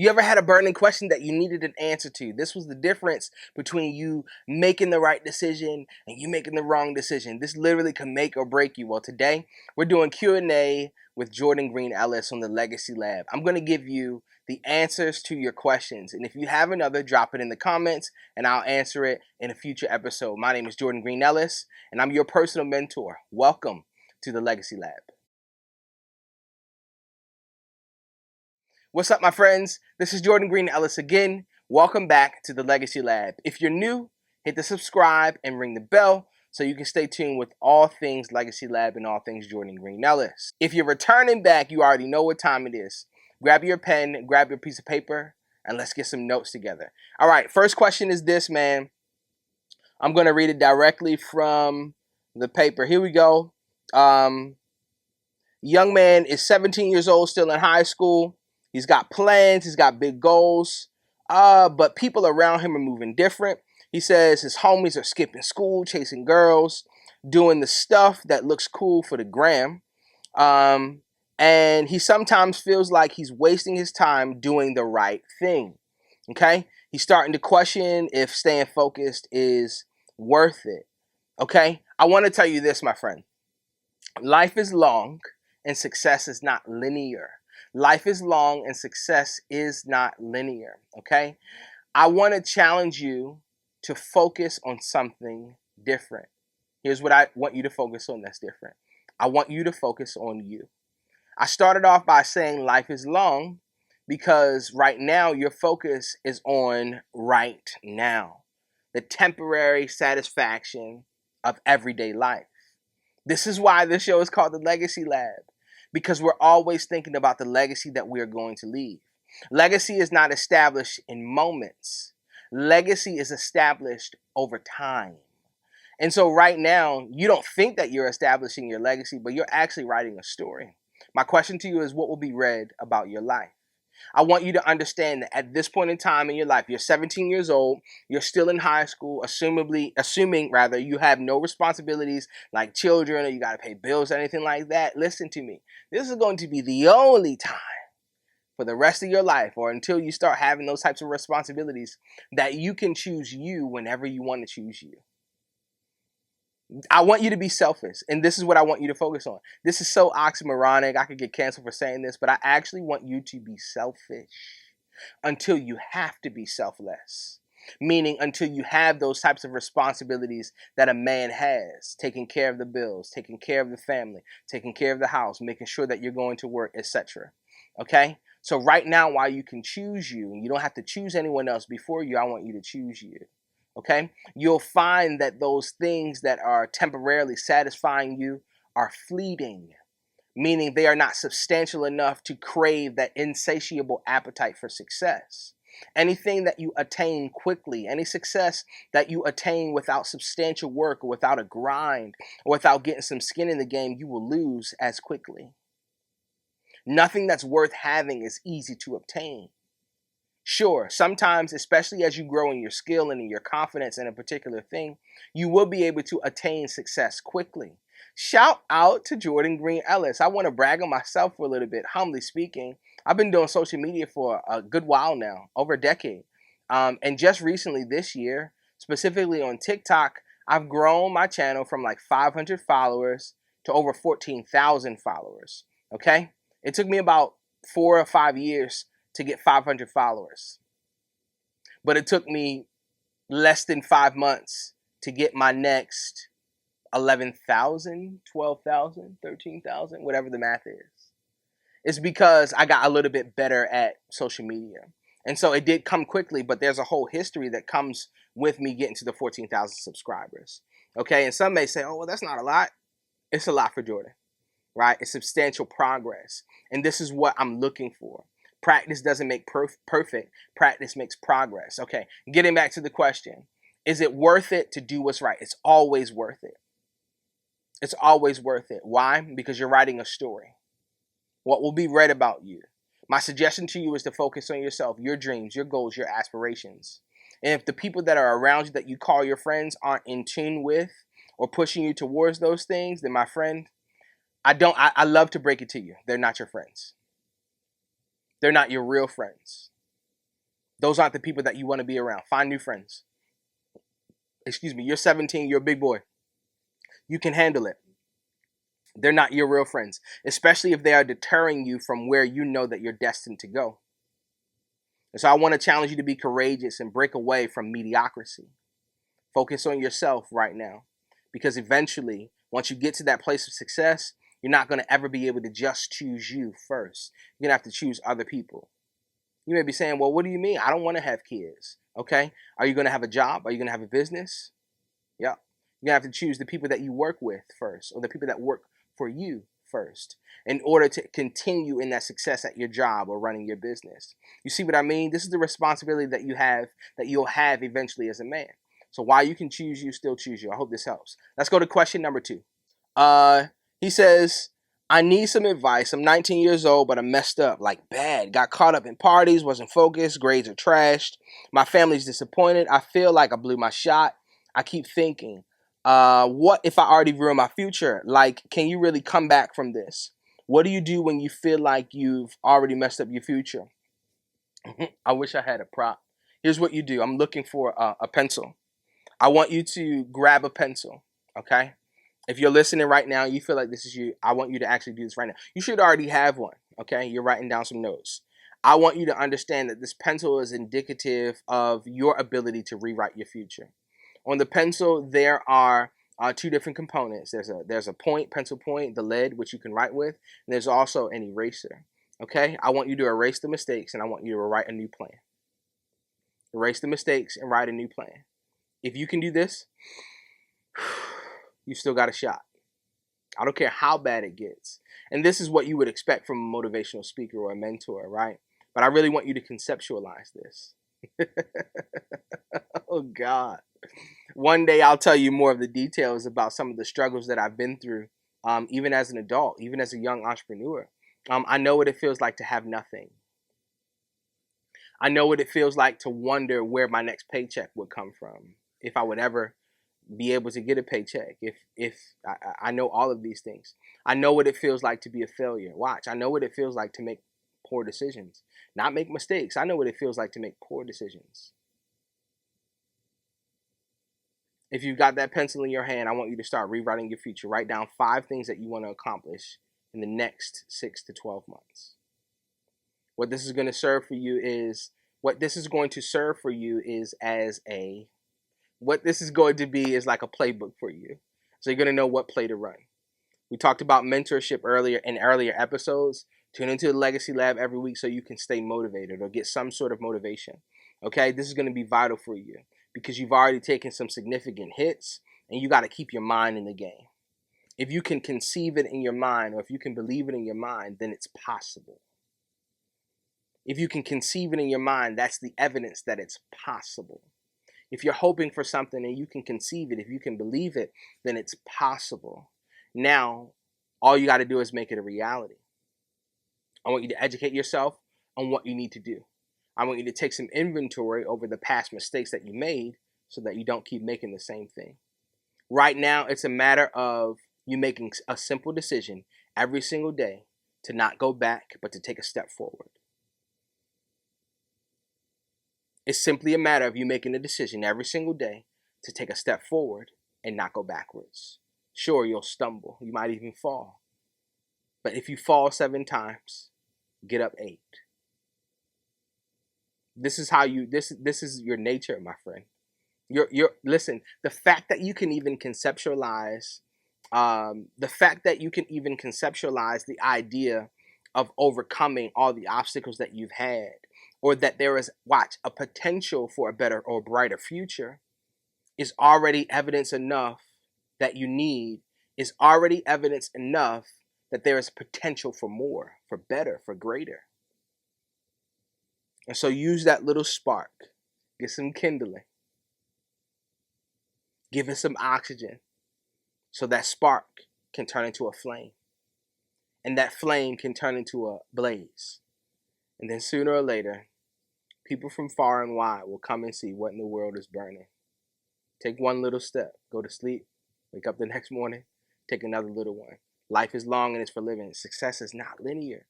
You ever had a burning question that you needed an answer to? This was the difference between you making the right decision and you making the wrong decision. This literally can make or break you. Well, today we're doing Q&A with Jordan Green-Ellis on the Legacy Lab. I'm going to give you the answers to your questions. And if you have another, drop it in the comments and I'll answer it in a future episode. My name is Jordan Green-Ellis and I'm your personal mentor. Welcome to the Legacy Lab. What's up, my friends? This is Jordan Green-Ellis again. Welcome back to the Legacy Lab. If you're new, hit the subscribe and ring the bell so you can stay tuned with all things Legacy Lab and all things Jordan Green-Ellis. If you're returning back, you already know what time it is. Grab your pen, grab your piece of paper, and let's get some notes together. All right, first question is this, man. I'm going to read it directly from the paper. Here we go. Young man is 17 years old, still in high school. He's got plans. He's got big goals. But people around him are moving different. He says his homies are skipping school, chasing girls, doing the stuff that looks cool for the gram. And he sometimes feels like he's wasting his time doing the right thing. Okay? He's starting to question if staying focused is worth it. Okay? I want to tell you this, my friend. Life is long and success is not linear. Life is long and success is not linear, okay? I want to challenge you to focus on something different. Here's what I want you to focus on that's different. I want you to focus on you. I started off by saying life is long because right now your focus is on right now, the temporary satisfaction of everyday life. This is why this show is called the Legacy Lab. Because we're always thinking about the legacy that we are going to leave. Legacy is not established in moments. Legacy is established over time. And so right now, you don't think that you're establishing your legacy, but you're actually writing a story. My question to you is, what will be read about your life? I want you to understand that at this point in time in your life, you're 17 years old, you're still in high school, assuming you have no responsibilities like children or you got to pay bills or anything like that. Listen to me. This is going to be the only time for the rest of your life or until you start having those types of responsibilities that you can choose you whenever you want to choose you. I want you to be selfish, and this is what I want you to focus on. This is so oxymoronic. I could get canceled for saying this, but I actually want you to be selfish until you have to be selfless, meaning until you have those types of responsibilities that a man has, taking care of the bills, taking care of the family, taking care of the house, making sure that you're going to work, etc. Okay? So right now, while you can choose you, and you don't have to choose anyone else before you, I want you to choose you. Okay, you'll find that those things that are temporarily satisfying you are fleeting, meaning they are not substantial enough to crave that insatiable appetite for success. Anything that you attain quickly, any success that you attain without substantial work or without a grind or without getting some skin in the game, you will lose as quickly. Nothing that's worth having is easy to obtain. Sure, sometimes, especially as you grow in your skill and in your confidence in a particular thing, you will be able to attain success quickly. Shout out to Jordan Green-Ellis. I want to brag on myself for a little bit, humbly speaking. I've been doing social media for a good while now, over a decade. And just recently this year, specifically on TikTok, I've grown my channel from like 500 followers to over 14,000 followers. Okay? It took me about 4 or 5 years to get 500 followers. But it took me less than 5 months to get my next 11,000, 12,000, 13,000, whatever the math is. It's because I got a little bit better at social media. And so it did come quickly, but there's a whole history that comes with me getting to the 14,000 subscribers. Okay, and some may say, oh, well, that's not a lot. It's a lot for Jordan, right? It's substantial progress. And this is what I'm looking for. Practice doesn't make perfect. Practice makes progress. Okay, getting back to the question. Is it worth it to do what's right? It's always worth it. It's always worth it. Why? Because you're writing a story. What will be read about you? My suggestion to you is to focus on yourself, your dreams, your goals, your aspirations. And if the people that are around you that you call your friends aren't in tune with or pushing you towards those things, then my friend, I love to break it to you. They're not your friends. They're not your real friends. Those aren't the people that you want to be around. Find new friends. Excuse me, you're 17, you're a big boy. You can handle it. They're not your real friends, especially if they are deterring you from where you know that you're destined to go. And so I want to challenge you to be courageous and break away from mediocrity. Focus on yourself right now, because eventually, once you get to that place of success, you're not going to ever be able to just choose you first. You're going to have to choose other people. You may be saying, well, what do you mean? I don't want to have kids. Okay. Are you going to have a job? Are you going to have a business? Yeah. You're going to have to choose the people that you work with first, or the people that work for you first, in order to continue in that success at your job or running your business. You see what I mean? This is the responsibility that you have, that you'll have eventually as a man. So while you can choose you, still choose you. I hope this helps. Let's go to question number 2. He says, I need some advice. I'm 19 years old, but I'm messed up, like bad. Got caught up in parties, wasn't focused, grades are trashed. My family's disappointed. I feel like I blew my shot. I keep thinking, what if I already ruined my future? Like, can you really come back from this? What do you do when you feel like you've already messed up your future? I wish I had a prop. Here's what you do. I'm looking for a pencil. I want you to grab a pencil, okay? If you're listening right now, you feel like this is you, I want you to actually do this right now. You should already have one, okay? You're writing down some notes. I want you to understand that this pencil is indicative of your ability to rewrite your future. On the pencil, there are 2 different components. There's a point, pencil point, the lead, which you can write with, and there's also an eraser, okay? I want you to erase the mistakes, and I want you to write a new plan. Erase the mistakes and write a new plan. If you can do this, you still got a shot. I don't care how bad it gets. And this is what you would expect from a motivational speaker or a mentor, right? But I really want you to conceptualize this. Oh, God. One day I'll tell you more of the details about some of the struggles that I've been through, even as an adult, even as a young entrepreneur. I know what it feels like to have nothing. I know what it feels like to wonder where my next paycheck would come from, if I would ever be able to get a paycheck, if I know all of these things. I know what it feels like to be a failure. Watch, I know what it feels like to make poor decisions, not make mistakes. I know what it feels like to make poor decisions. If you've got that pencil in your hand, I want you to start rewriting your future. Write down 5 things that you want to accomplish in the next 6 to 12 months. What this is going to serve for you is like a playbook for you. So you're going to know what play to run. We talked about mentorship earlier episodes. Tune into the Legacy Lab every week so you can stay motivated or get some sort of motivation. Okay, this is going to be vital for you because you've already taken some significant hits and you got to keep your mind in the game. If you can conceive it in your mind, or if you can believe it in your mind, then it's possible. If you can conceive it in your mind, that's the evidence that it's possible. If you're hoping for something and you can conceive it, if you can believe it, then it's possible. Now, all you got to do is make it a reality. I want you to educate yourself on what you need to do. I want you to take some inventory over the past mistakes that you made so that you don't keep making the same thing. Right now, it's a matter of you making a simple decision every single day to not go back, but to take a step forward. It's simply a matter of you making a decision every single day to take a step forward and not go backwards. Sure, you'll stumble. You might even fall. But if you fall 7 times, get up 8. This is your nature, my friend. Listen, the fact that you can even conceptualize the idea of overcoming all the obstacles that you've had, or that there is, a potential for a better or brighter future, is already evidence enough that there is potential for more, for better, for greater. And so use that little spark, get some kindling, give it some oxygen, so that spark can turn into a flame. And that flame can turn into a blaze. And then sooner or later, people from far and wide will come and see what in the world is burning. Take one little step, go to sleep, wake up the next morning, take another little one. Life is long and it's for living. Success is not linear.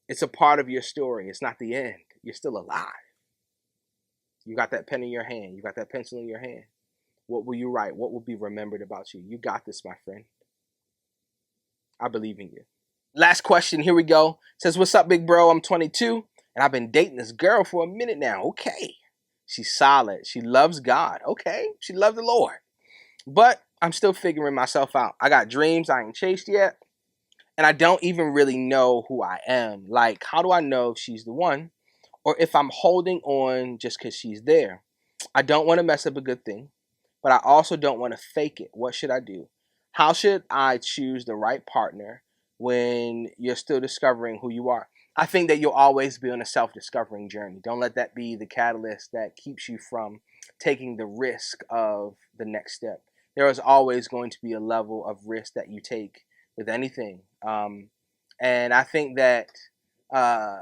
It's a part of your story. It's not the end. You're still alive. You got that pen in your hand. You got that pencil in your hand. What will you write? What will be remembered about you? You got this, my friend. I believe in you. Last question. Here we go. It says, what's up, big bro? I'm 22 and I've been dating this girl for a minute now. Okay. She's solid. She loves God. Okay. She loves the Lord. But I'm still figuring myself out. I got dreams I ain't chased yet. And I don't even really know who I am. Like, how do I know if she's the one? Or if I'm holding on just because she's there? I don't want to mess up a good thing, but I also don't want to fake it. What should I do? How should I choose the right partner when you're still discovering who you are? I think that you'll always be on a self-discovering journey. Don't let that be the catalyst that keeps you from taking the risk of the next step. There is always going to be a level of risk that you take with anything. And I think that uh,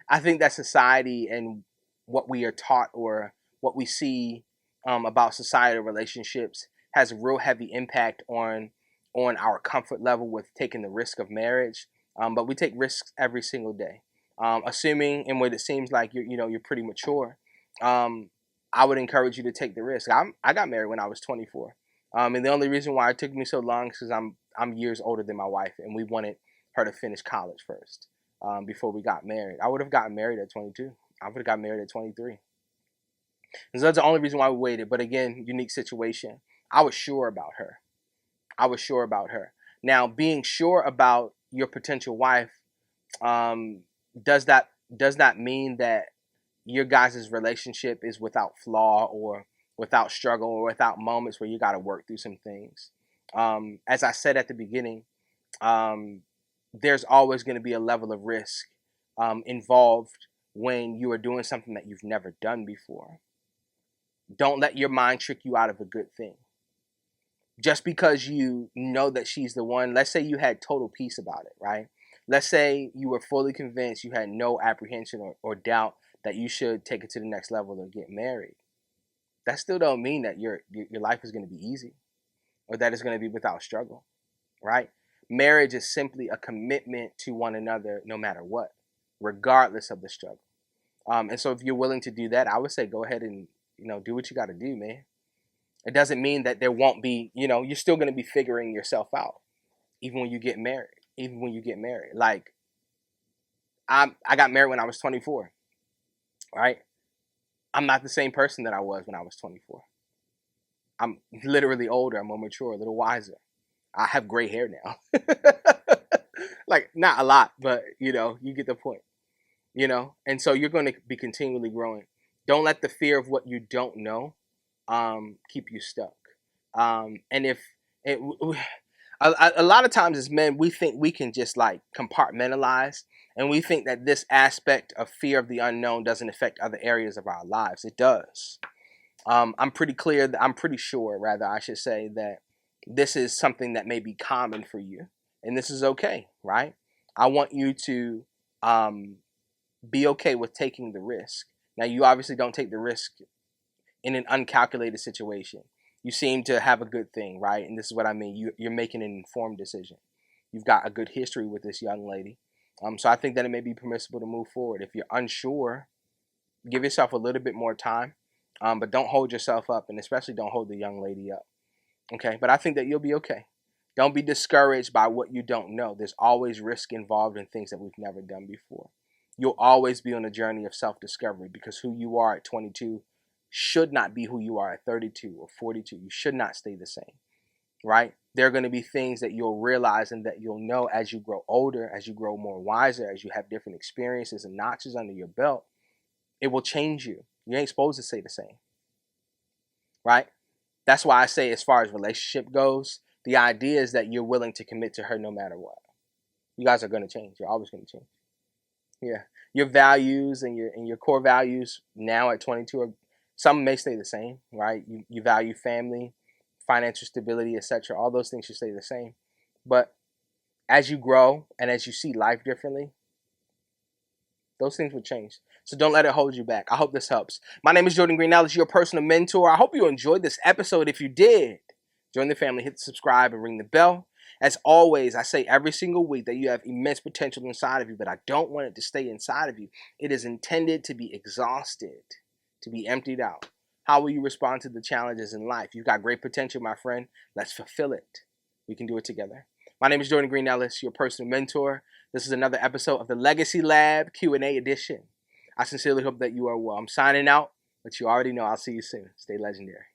I think that society and what we are taught or what we see about societal relationships has a real heavy impact on our comfort level with taking the risk of marriage. But we take risks every single day. Assuming and what it seems like you're pretty mature, I would encourage you to take the risk. I got married when I was 24, and the only reason why it took me so long is because I'm years older than my wife, and we wanted her to finish college first before we got married. I would have gotten married at 22. I would have got married at 23. And so that's the only reason why we waited. But again, unique situation. I was sure about her. I was sure about her. Now, being sure about your potential wife, um, does that mean that your guys' relationship is without flaw or without struggle or without moments where you got to work through some things? As I said at the beginning, um, there's always going to be a level of risk involved when you are doing something that you've never done before. Don't let your mind trick you out of a good thing. Just because you know that she's the one, let's say you had total peace about it, right? Let's say you were fully convinced, you had no apprehension or doubt that you should take it to the next level and get married. That still don't mean that your life is going to be easy or that it's going to be without struggle, right? Marriage is simply a commitment to one another no matter what, regardless of the struggle. And so if you're willing to do that, I would say go ahead and do what you got to do, man. It doesn't mean that there won't be, you're still going to be figuring yourself out, even when you get married. Even when you get married, like I got married when I was 24, right? I'm not the same person that I was when I was 24. I'm literally older, I'm more mature, a little wiser. I have gray hair now, like not a lot, but you get the point. And so you're going to be continually growing. Don't let the fear of what you don't know keep you stuck. And if it, a lot of times as men, we think we can just like compartmentalize, and we think that this aspect of fear of the unknown doesn't affect other areas of our lives. It does. I'm pretty sure, rather, I should say, that this is something that may be common for you, and this is okay, right? I want you to be okay with taking the risk. Now, you obviously don't take the risk in an uncalculated situation. You seem to have a good thing, right? And this is what I mean. You're making an informed decision. You've got a good history with this young lady. So I think that it may be permissible to move forward. If you're unsure, give yourself a little bit more time, but don't hold yourself up, and especially don't hold the young lady up. Okay? But I think that you'll be okay. Don't be discouraged by what you don't know. There's always risk involved in things that we've never done before. You'll always be on a journey of self-discovery, because who you are at 22 should not be who you are at 32 or 42. You should not stay the same, right? There are going to be things that you'll realize and that you'll know as you grow older, as you grow more wiser, as you have different experiences and notches under your belt. It will change you. You ain't supposed to stay the same, right? That's why I say, as far as relationship goes, the idea is that you're willing to commit to her no matter what. You guys are going to change. You're always going to change. Yeah. Your values and your core values now at 22 are, some may stay the same, right? You value family, financial stability, etc. All those things should stay the same. But as you grow and as you see life differently, those things will change. So don't let it hold you back. I hope this helps. My name is Jordan Green-Ellis, your personal mentor. I hope you enjoyed this episode. If you did, join the family, hit the subscribe and ring the bell. As always, I say every single week that you have immense potential inside of you, but I don't want it to stay inside of you. It is intended to be exhausted, to be emptied out. How will you respond to the challenges in life? You've got great potential, my friend. Let's fulfill it. We can do it together. My name is Jordan Green-Ellis, your personal mentor. This is another episode of the Legacy Lab Q&A edition. I sincerely hope that you are well. I'm signing out, but you already know I'll see you soon. Stay legendary.